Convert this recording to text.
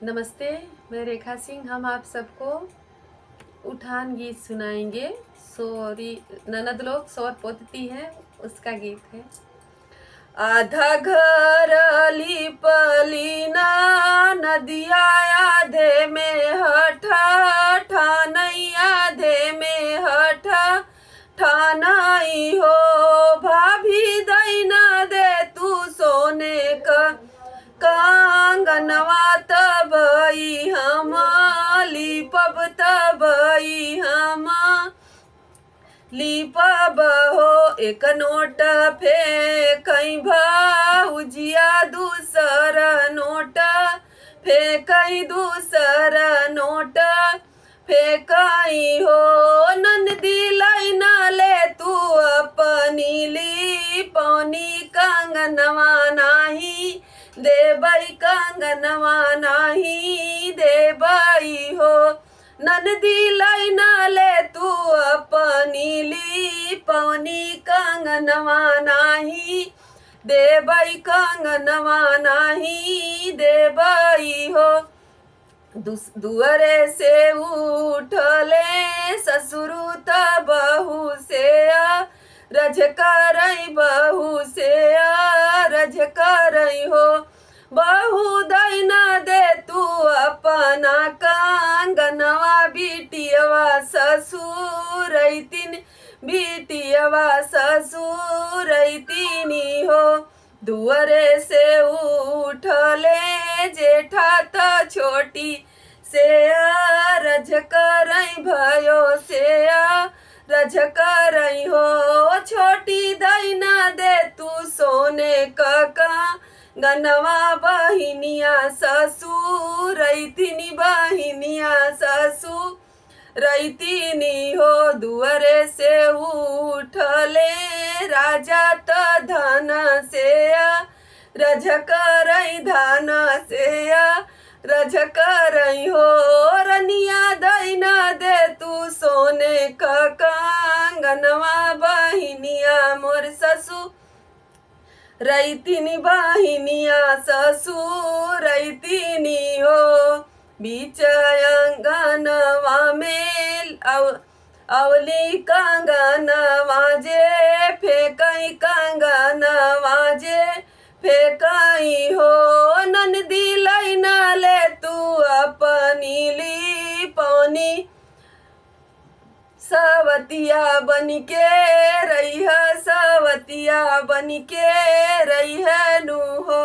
नमस्ते, मैं रेखा सिंह। हम आप सबको उठान गीत सुनाएंगे। सोरी ननद लोग सौर पोतती है, उसका गीत है। आधा घर लिपलीना नदिया आधे में हठा ठानैया आधे में हठा ठानाई हो भाभी दैना दे तू सोने का कांगनवा तबई हम लिपब तबई हम लिपब हो। एक नोट फेंकई भौजिया दूसर नोट फेंकई दूसर नोट फेंकई हो। नंदी लैना ले तू अपनी लिपौनी कंगनवा नाही देबई कंगनवा नाही देबई हो। नंदी लैना ले तू अपनी लिपौनी कंगनवा नाही देबई कंगनवा नाही देबई हो। दुअरे से उठले ससुरु त बहू से रज करई बहू से रज करई हो। बहू दैना दे तू अपना कंगनवा बिटियवा ससुरैतिन बिटियवा ससुरैतिनी हो। दुअरे से उठले जेठा त छोटी से रज करई भयो से रज करई हो। छोटी दैना दे तू सोने का गनवा बहिनिया ससुरैतिनी बहिनिया ससुरैतिनी हो। दुअरे से उठले राजा त धन से रज करई धन से रज करई हो। रनिया दैना दे तू सोने का कंगनवा बहिनिया मोर ससु रैतिनी बहिनिया ससुरैतिनी हो। बीच अंगनवा में अवली कंगनवा जे फेंकई कंगनवा जे फेंकई हो। नंदी लैना ले तू अपनी लिपौनी सवतिया बनिके रही है सवतिया बनिके रही है नू हो।